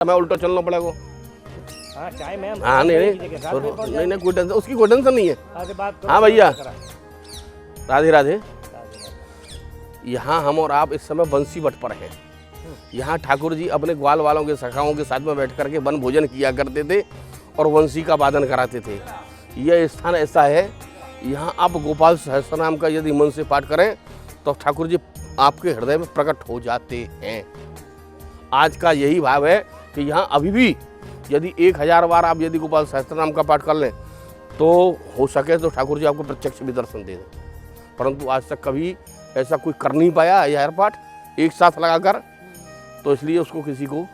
मैं उल्टा चलना पड़ेगा। हाँ चाहे मैम। हाँ नहीं कोई टेंशन, उसकी कोई टेंशन नहीं है। हाँ भैया, राधे राधे। यहाँ हम और आप इस समय बंसी वट पर हैं। यहाँ ठाकुर जी अपने ग्वाल वालों के सखाओं के साथ में बैठ करके वन भोजन किया करते थे और वंशी का वादन कराते थे। यह स्थान ऐसा है, यहाँ आप गोपाल सहस्त्रनाम का यदि मन से पाठ करें तो ठाकुर जी आपके हृदय में प्रकट हो जाते हैं। आज का यही भाव है कि यहाँ अभी भी यदि 1000 बार आप यदि गोपाल सहस्त्रनाम का पाठ कर लें तो हो सके तो ठाकुर जी आपको प्रत्यक्ष भी दर्शन दे दें। परंतु आज तक कभी ऐसा कोई कर नहीं पाया 1000 पाठ एक साथ लगाकर, तो इसलिए उसको किसी को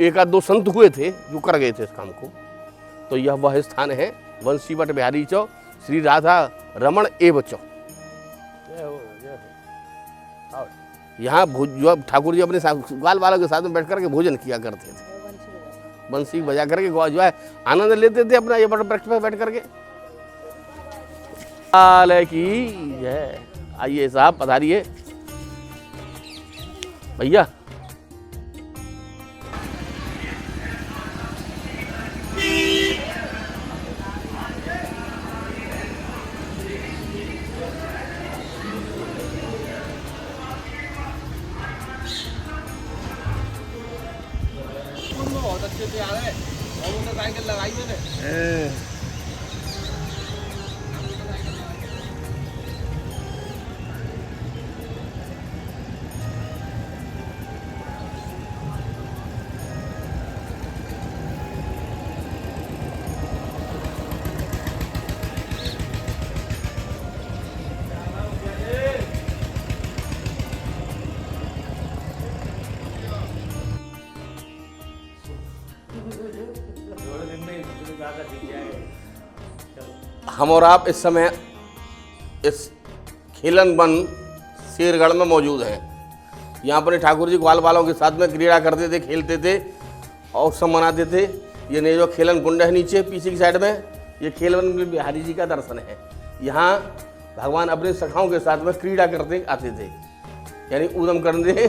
एक आध दो संत हुए थे जो कर गए थे इस काम को। तो यह वह स्थान है वंशी वट बिहारी चौ श्री राधा रमण एव चौ। यहाँ जो ठाकुर जी अपने ग्वाल वालों के साथ में बैठ करके भोजन किया करते थे, बंसी बजा करके जो है आनंद लेते थे अपना ये बट वृक्ष पर बैठ करके। की जय। आइए साहब पधारिए भैया। बहुत अच्छे से आ रहे और मोटरसाइकिल लगाई मैंने। हम और आप इस समय इस खेलन वन शेरगढ़ में मौजूद हैं। यहाँ पर ठाकुर जी ग्वाल वालों के साथ में क्रीड़ा करते थे, खेलते थे और सब मनाते थे। ये नहीं जो खेलन कुंड है नीचे पीछे की साइड में, ये खेल वन में बिहारी जी का दर्शन है। यहाँ भगवान अपने सखाओं के साथ में क्रीड़ा करते आते थे, यानी ऊधम करते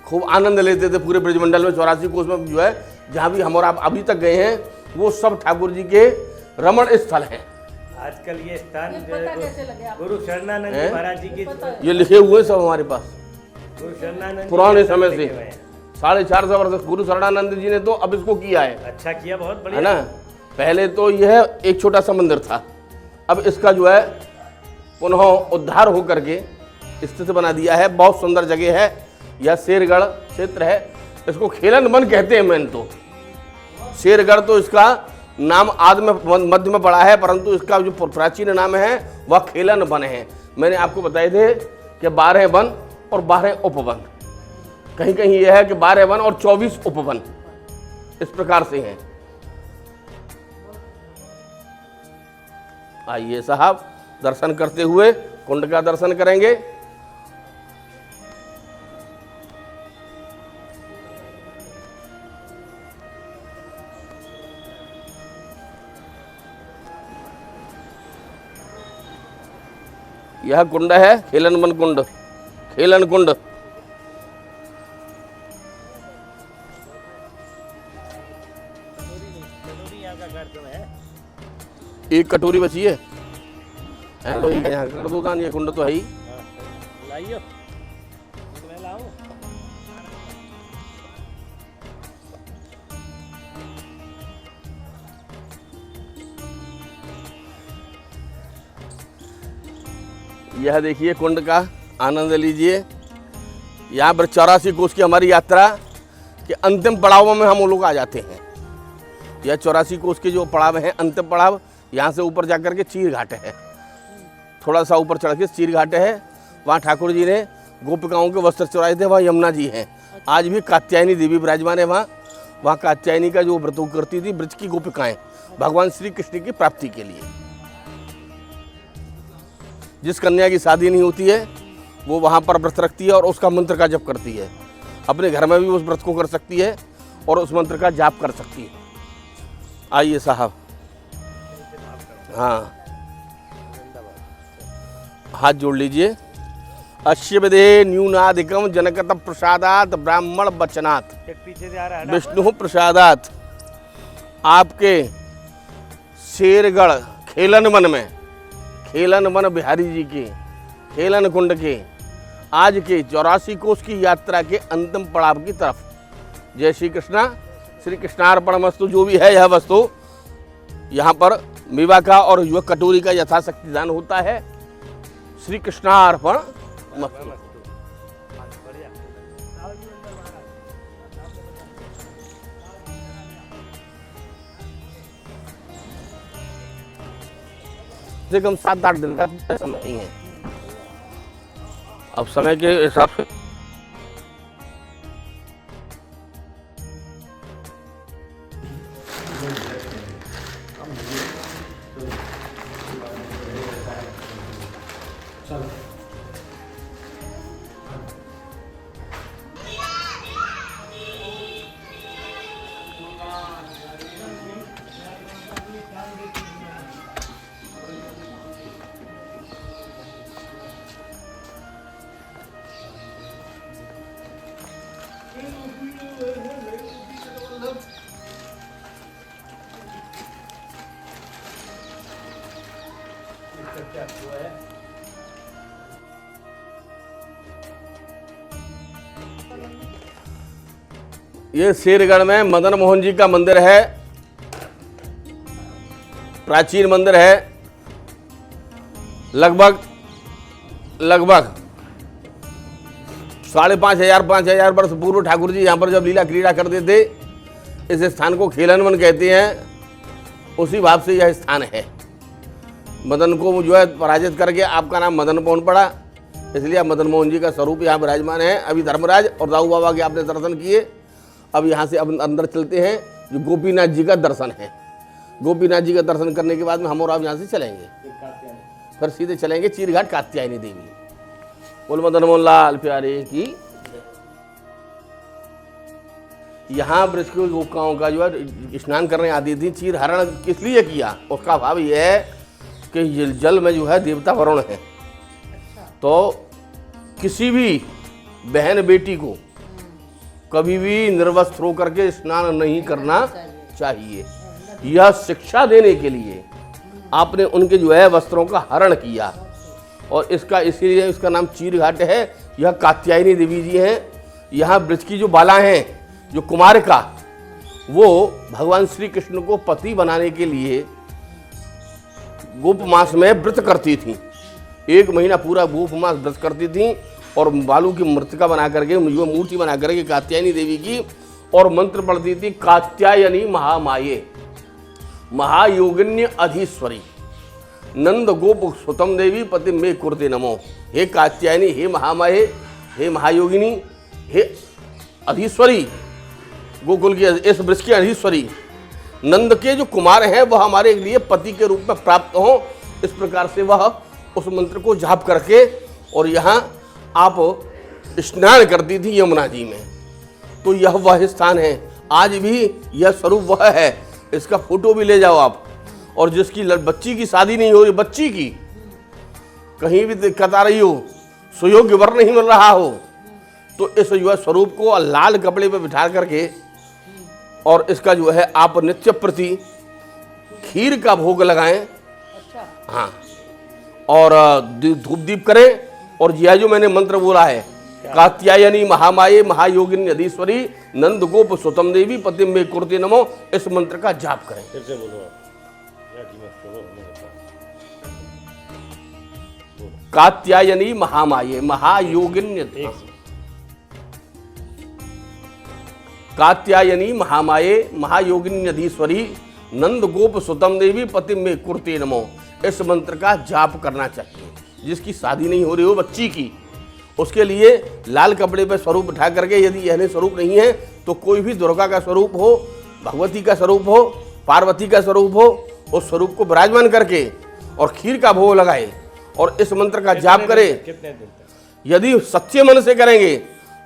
खूब आनंद लेते थे। पूरे ब्रजमंडल में 84 कोस में जो है जहाँ भी हम और आप अभी तक गए हैं वो सब ठाकुर जी के रमण स्थल हैं। आजकल ये स्थान गुरु शरणानंद जी महाराज जी के ये लिखे हुए सब हमारे पास गुरु शरणानंद पुराने समय से 450 वर्ष गुरु शरणानंद जी ने तो अब इसको किया है। अच्छा किया, बहुत बढ़िया है ना। पहले तो यह एक छोटा सा मंदिर था, अब इसका जो है पुनः उद्धार हो करके स्थित बना दिया है। बहुत सुंदर जगह है, यह शेरगढ़ क्षेत्र है। इसको खेलन वन कहते हैं। मैंने तो शेरगढ़ तो इसका नाम आदि में मध्य में पड़ा है, परंतु इसका जो प्राचीन नाम है वह खेलन वन है। मैंने आपको बताए थे कि 12 वन और 12 उपवन, कहीं कहीं यह है कि 12 वन और 24 उपवन, इस प्रकार से हैं। आइए साहब दर्शन करते हुए कुंड का दर्शन करेंगे। यह कुंड है खेलन वन कुंड, खेलन कुंड। एक कटोरी बची है तो यहाँ कर दो दान, ये कुंड तो है ही। लाइयो मैं लाऊं। यह देखिए कुंड का आनंद लीजिए। यहाँ पर 84 कोस की हमारी यात्रा के अंतिम पड़ाव में हम लोग आ जाते हैं। यह 84 कोस के जो पड़ाव हैं, अंतिम पड़ाव यहाँ से ऊपर जाकर के चीर घाट है। थोड़ा सा ऊपर चढ़ के चीर घाट है, वहाँ ठाकुर जी ने गोपिकाओं के वस्त्र चुराए थे। वहाँ यमुना जी हैं, आज भी कात्यायनी देवी विराजमान है वहाँ कात्यायनी का जो व्रत करती थी ब्रज की गोपिकाएं भगवान श्री कृष्ण की प्राप्ति के लिए। जिस कन्या की शादी नहीं होती है वो वहाँ पर व्रत रखती है और उसका मंत्र का जप करती है। अपने घर में भी उस व्रत को कर सकती है और उस मंत्र का जाप कर सकती है। आइए साहब, हाँ हाथ जोड़ लीजिए। अश्य विदे न्यूनाधिकम जनकत प्रसादात ब्राह्मण वचनात् पीछे से आ रहा है ना। विष्णु प्रसादात। आपके शेरगढ़ खेलन वन में, खेलन वन बिहारी जी के खेलन कुंड के आज के 84 कोस की यात्रा के अंतिम पड़ाव की तरफ। जय श्री कृष्णा। श्री कृष्णार्पणमस्तु। जो भी है यह वस्तु, यहाँ पर मेवा का और युवक कटोरी का यथाशक्ति दान होता है। श्री कृष्णार्पणमस्तु। से कम 7-8 दिन का समय ही है। अब समय के हिसाब से ये शेरगढ़ में मदन मोहन जी का मंदिर है। प्राचीन मंदिर है। लगभग 5,500 वर्ष पूर्व ठाकुर जी यहाँ पर जब लीला क्रीड़ा करते थे, इस स्थान को खेलन वन कहते हैं। उसी भाव से यह स्थान है। मदन को जो है पराजित करके आपका नाम मदन मोहन पड़ा, इसलिए मदन मोहन जी का स्वरूप यहाँ विराजमान है। अभी धर्मराज और दाऊ बाबा के आपने दर्शन किए। अब यहाँ से अब अंदर चलते हैं, जो गोपीनाथ जी का दर्शन है। गोपीनाथ जी का दर्शन करने के बाद में हम और आप यहाँ से चलेंगे, फिर सीधे चलेंगे चीरघाट कात्यायनी देवी। बोल मदन मोहन लाल प्यारे की। यहाँ वृक्ष की गोपिकाओं का जो है स्नान करने आती थी। चीर हरण किस लिए किया, उसका भाव यह है कि जल में जो है देवता वरुण है, तो किसी भी बहन बेटी को कभी भी निर्वस्त्र होकर के स्नान नहीं करना चाहिए। यह शिक्षा देने के लिए आपने उनके जो है वस्त्रों का हरण किया, और इसका इसीलिए इसका नाम चीरघाट है। यह कात्यायनी देवी जी हैं। यहाँ ब्रज की जो बाला हैं, जो कुमारिका, वो भगवान श्री कृष्ण को पति बनाने के लिए गोप मास में व्रत करती थी। 1 महीना पूरा गोप मास व्रत करती थी, और बालू की मृतिका बना करके, जो मूर्ति बना करके कात्यायनी देवी की, और मंत्र पढ़ती थी, कात्यायनी महामाये महायोगिन्य अधीश्वरी नंद गोप सुतम देवी पति में कुर्ते नमो। हे कात्यायनी, हे महामाये, हे महायोगिनी, हे अधीश्वरी, गोकुल की इस वृक्ष की अधीश्वरी, नंद के जो कुमार हैं वह हमारे लिए पति के रूप में प्राप्त हों। इस प्रकार से वह उस मंत्र को जाप करके, और यहाँ आप स्नान करती थी यमुना जी में। तो यह वह स्थान है। आज भी यह स्वरूप वह है। इसका फोटो भी ले जाओ आप। और जिसकी बच्ची की शादी नहीं हो रही, बच्ची की कहीं भी दिक्कत आ रही हो, सुयोग्य वर नहीं मिल रहा हो, तो इस युवा स्वरूप को लाल कपड़े पर बिठा करके, और इसका जो है आप नित्य प्रति खीर का भोग लगाएं। हाँ, और धूप दीप करें। और यह जो मैंने मंत्र बोला है, कात्यायनी महामाये महायोगिनी अधीश्वरी नंद गोप सुतम देवी पति में कुर्ते नमो, इस मंत्र का जाप करें। फिर से बोलो। कात्यायनी महामाये महायोगिनी, कात्यायनी महामाये महायोगिनी अधीश्वरी नंद गोप सुतम देवी पति में कुर्ते नमो, इस मंत्र का जाप करना चाहिए। जिसकी शादी नहीं हो रही हो, बच्ची की, उसके लिए लाल कपड़े पर स्वरूप बिठा करके, यदि यह स्वरूप नहीं है तो कोई भी दुर्गा का स्वरूप हो, भगवती का स्वरूप हो, पार्वती का स्वरूप हो, उस स्वरूप को विराजमान करके और खीर का भोग लगाए और इस मंत्र का जाप करें। कितने दिन तक? यदि सच्चे मन से करेंगे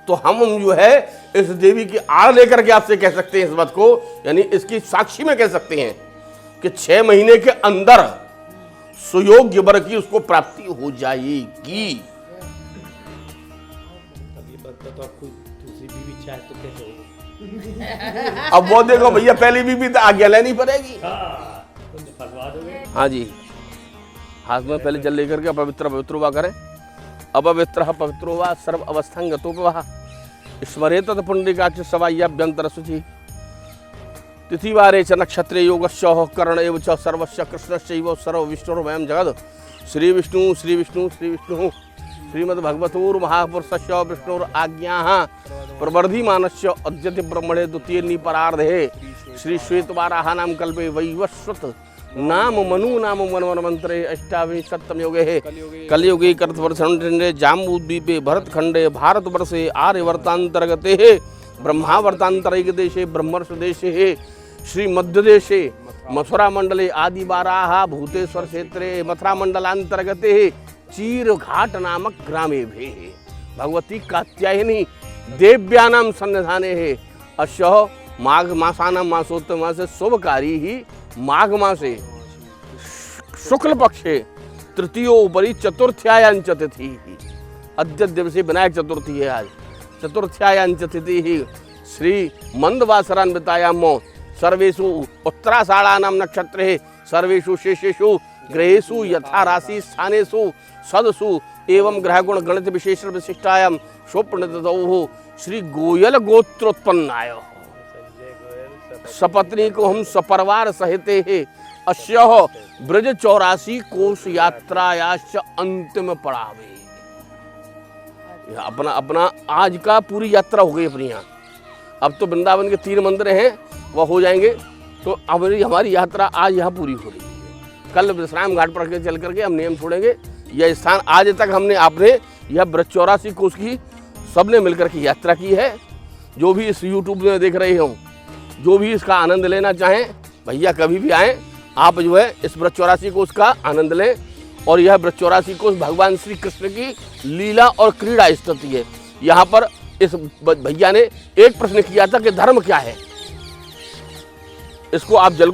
तो हम जो है इस देवी की आड़ लेकर के आपसे कह सकते हैं इस बात को, यानी इसकी साक्षी में कह सकते हैं कि 6 महीने के अंदर सुयोग्य वर की उसको प्राप्ति हो जाएगी। तो अब कोई दूसरी बीवी चाहे तो कैसे होगा? अब वो देखो भैया, पहली बीवी तो आज्ञा लेनी पड़ेगी। हाँ, तुम तो फंसवा दोगे। हाँ जी, हाथ में पहले जल लेकर के अपवित्र पवित्र हुआ करें। अपवित्र पवित्र हुआ सर्व अवस्थांगतोपवाह स्मरेत पुंडरीकाक्ष सवाह्याभ्यंतर शुचि तिथिवारे च नक्षत्रे योगस्य कर्ण एव च सर्वस्य कृष्णस्यैव सर्व विष्णुर्वयं जगद श्री विष्णु श्री विष्णु श्री विष्णु श्रीमद्भगवतोर्महापुरुषस्य विष्णुराज्ञाः प्रवर्धिमानस्य अद्यते ब्रह्मणे द्वितीये निपरार्धे श्री श्वेतवाराहानां कल्पे वैवस्वत नाम मनु नाम मनमन्त्रे अष्टाविंशतम योगे कलियुगे कर्तवर्षण्डे जाम्बूद्वीपे भरतखंडे भारतवर्षे आर्यवर्तांतर्गते ब्रह्मावर्तांतरिक देशे ब्रह्मर्ष देशे श्री मध्य देशे मथुरा मंडले आदिवाराः भूतेश्वर क्षेत्रे मथुरा मंडलांतर्गते चीरघाट नामक ग्रामे भे भगवती कात्यायनी देव्यानां सन्निधाने अस्य माघ मासानां मासोत्तमासे शुभकारी ही माघ मासे शुक्ल पक्षे तृतीयोपरि चतुर्थ्यायां च तिथि अद्य दिवसे विनायक चतुर्थी है। आज चतुर्थ्यायां च तिथि श्री मंदवासरान्वितायाम सर्वेषु उत्तराषाढ़ानां नक्षत्रे सर्वेषु शेषेषु ग्रहेषु यथा राशि स्थानेषु सदसु एवं ग्रहगुण गणित विशेष विशिष्टायां स्वप्नतौ श्री गोयल गोत्रोत्पन्नाय सपत्नी को हम सपरिवार सहिते है अस्य ब्रज 84 कोश यात्रायाश्च अंतिम पड़ावे। अपना आज का पूरी यात्रा हो गई अपनी यहाँ। अब तो वृंदावन के 3 मंदिर हैं, वह हो जाएंगे तो हमारी यात्रा आज यहाँ पूरी हो रही है। कल विश्राम घाट पर चल करके हम नियम छोड़ेंगे। यह स्थान आज तक हमने आपने यह ब्रज 84 कोश की सबने मिलकर के यात्रा की है। जो भी इस यूट्यूब में देख रहे हों, जो भी इसका आनंद लेना चाहें, भैया कभी भी आएँ, आप जो है इस ब्रज 84 कोश का आनंद लें। और यह ब्रज 84 कोश भगवान श्री कृष्ण की लीला और क्रीड़ा स्थिति है। यहाँ पर इस भैया ने एक प्रश्न किया था कि धर्म क्या है, इसको आप जल